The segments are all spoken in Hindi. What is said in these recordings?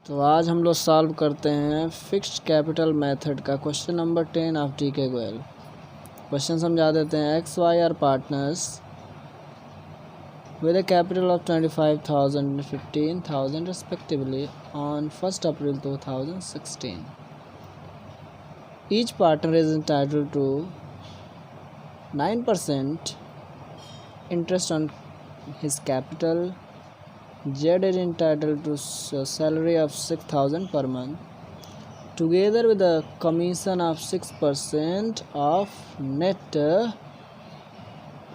तो आज हम लोग सॉल्व करते हैं फिक्स्ड कैपिटल मेथड का question number 10 of T K. Goyal. Question समझा देते हैं। X Y are partners with a capital of 25,000 and 15,000 respectively on 1st April 2016. Each partner is entitled to 9% interest on his capital. Z is entitled to a salary of 6,000 per month, together with a commission of 6% of net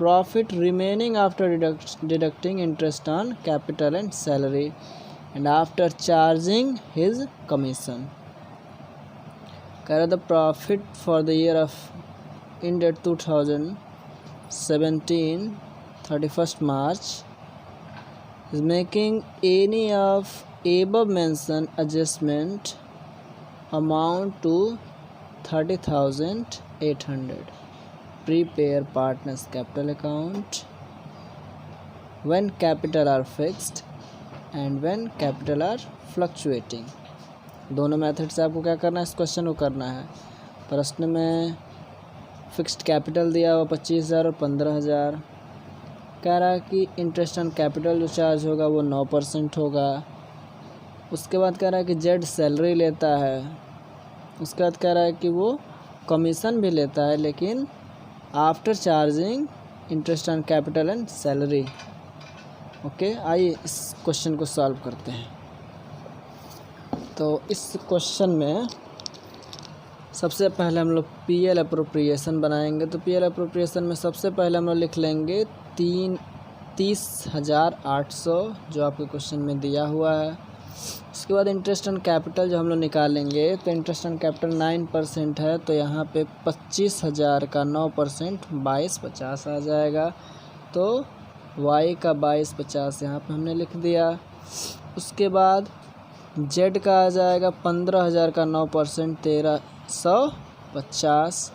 profit remaining after deducting interest on capital and salary and after charging his commission. The profit for the year of ended 2017 31st March is making any of above mentioned adjustment amount to 30,800. Prepare partners capital account when capital are fixed and when capital are fluctuating. दोनों मेथड से आपको क्या करना है, इस क्वेश्चन को करना है। प्रश्न में फिक्स्ड कैपिटल दिया हुआ 25,000 और 15,000। कह रहा है कि इंटरेस्ट ऑन कैपिटल जो चार्ज होगा वो 9% होगा। उसके बाद कह रहा है कि जेड सैलरी लेता है। उसके बाद कह रहा है कि वो कमीशन भी लेता है, लेकिन after charging interest on capital and salary. Okay, आइए इस क्वेश्चन को सॉल्व करते हैं। तो इस क्वेश्चन में सबसे पहले हम लोग पीएल अप्रोप्रिएशन बनाएंगे। तो पीएल अप्रोप्रिएशन में सबसे पहले हम लोग लिख लेंगे 30,800 जो आपके क्वेश्चन में दिया हुआ है। उसके बाद इंटरेस्ट ऑन कैपिटल जो हम लोग निकालेंगे, तो इंटरेस्ट ऑन कैपिटल 9% है, तो यहाँ पे 25,000 का 9% 2250 आ जाएगा। तो वाई का 2250 यहाँ पे हमने लिख दिया। उसके बाद जेड का आ जाएगा 15,000 का 9% 1350।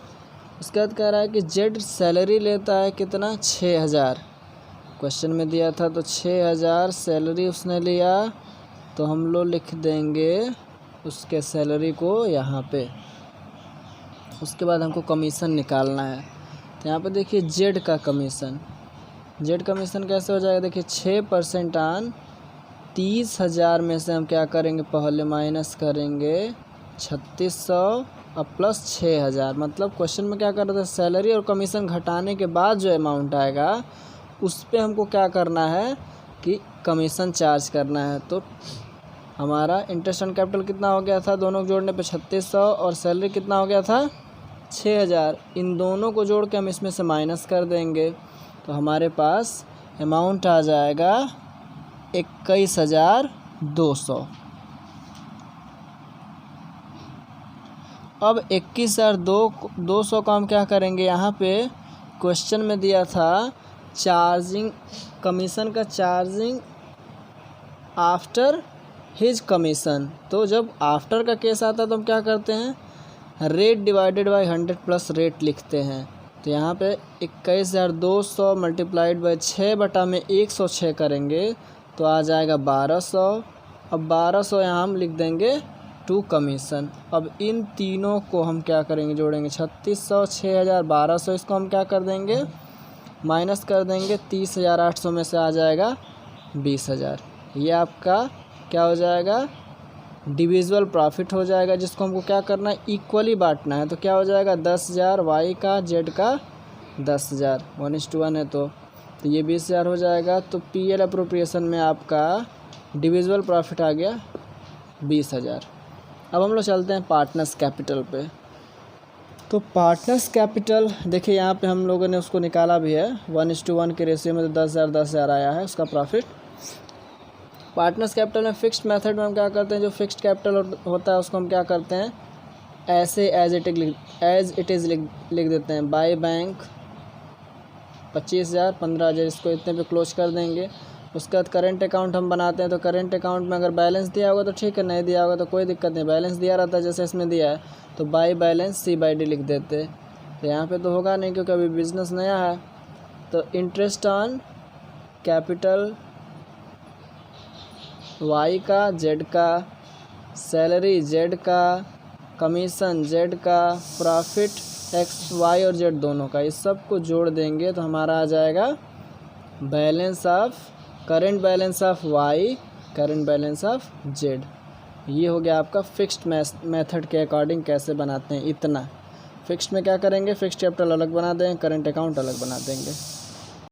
उसके बाद कह रहा है कि जेड सैलरी लेता है कितना, 6,000 क्वेश्चन में दिया था, तो 6,000 सैलरी उसने लिया। तो हम लोग लिख देंगे उसके सैलरी को यहाँ पे। उसके बाद हमको कमीशन निकालना है। तो यहाँ पे देखिए जेड का कमीशन, जेड कमीशन कैसे हो जाएगा, देखिए 6% ऑन 30,000 में से हम क्या करेंगे, पहले माइनस करेंगे 3600 और प्लस 6,000। मतलब क्वेश्चन में क्या कर रहे थे, सैलरी और कमीशन घटाने के बाद जो अमाउंट आएगा उस पर हमको क्या करना है कि कमीशन चार्ज करना है। तो हमारा इंटरेस्ट ऑन कैपिटल कितना हो गया था, दोनों को जोड़ने पे 3600 और सैलरी कितना हो गया था 6,000। इन दोनों को जोड़ के हम इसमें से माइनस कर देंगे, तो हमारे पास अमाउंट आ जाएगा 21,200। अब 21,200 का हम क्या करेंगे, यहाँ पे क्वेश्चन में दिया था चार्जिंग कमीशन का चार्जिंग आफ्टर हिज कमीशन। तो जब आफ्टर का केस आता है तो हम क्या करते हैं, rate divided by 100 plus rate लिखते हैं। तो यहाँ पे 21,200 मल्टीप्लाइड बाय 6/106 करेंगे तो आ जाएगा 1200। अब 1200 यहाँ हम लिख देंगे टू कमीशन। अब इन तीनों को हम क्या करेंगे, जोड़ेंगे 3600 6,000 1200। इसको हम क्या कर देंगे, माइनस कर देंगे। 30,800 में से आ जाएगा 20,000। ये आपका क्या हो जाएगा, डिविजिबल प्रॉफिट हो जाएगा, जिसको हमको क्या करना है, इक्वली बांटना है। तो क्या हो जाएगा 10,000 वाई का, जेड का 10,000, 1:1 है तो ये 20,000 हो जाएगा। तो पीएल अप्रोप्रिएशन में आपका डिविजिबल प्रॉफिट आ गया 20,000। अब हम लोग चलते हैं पार्टनर्स कैपिटल पे। तो पार्टनर्स कैपिटल देखिए यहाँ पे हम लोगों ने उसको निकाला भी है, 1:1 के रेशियो में तो 10,000 आया है उसका प्रॉफिट। पार्टनर्स कैपिटल में फिक्स्ड मेथड में हम क्या करते हैं, जो फिक्स्ड कैपिटल होता है उसको हम क्या करते हैं, ऐसे एज इट इज़ लिख देते हैं। बाय बैंक 25,000 15,000 इसको इतने पे क्लोज कर देंगे। उसके बाद करेंट अकाउंट हम बनाते हैं। तो करेंट अकाउंट में अगर बैलेंस दिया होगा तो ठीक है, नहीं दिया होगा तो कोई दिक्कत नहीं, बैलेंस दिया रहता है जैसे इसमें दिया है। तो बाय बैलेंस C/D लिख देते। तो यहाँ पे तो होगा नहीं क्योंकि अभी बिजनेस नया है। तो इंटरेस्ट ऑन कैपिटल वाई का, जेड का सैलरी जेड का, कमीशन जेड का, प्रॉफिट एक्स वाई और जेड दोनों का, इस सब को जोड़ देंगे तो हमारा आ जाएगा balance of current balance of Y, current balance of Z. ये हो गया आपका फिक्स्ड मेथड के अकॉर्डिंग कैसे बनाते हैं। इतना फिक्स्ड में क्या करेंगे, फिक्स्ड कैपिटल अलग बना देंगे, करंट अकाउंट अलग बना देंगे।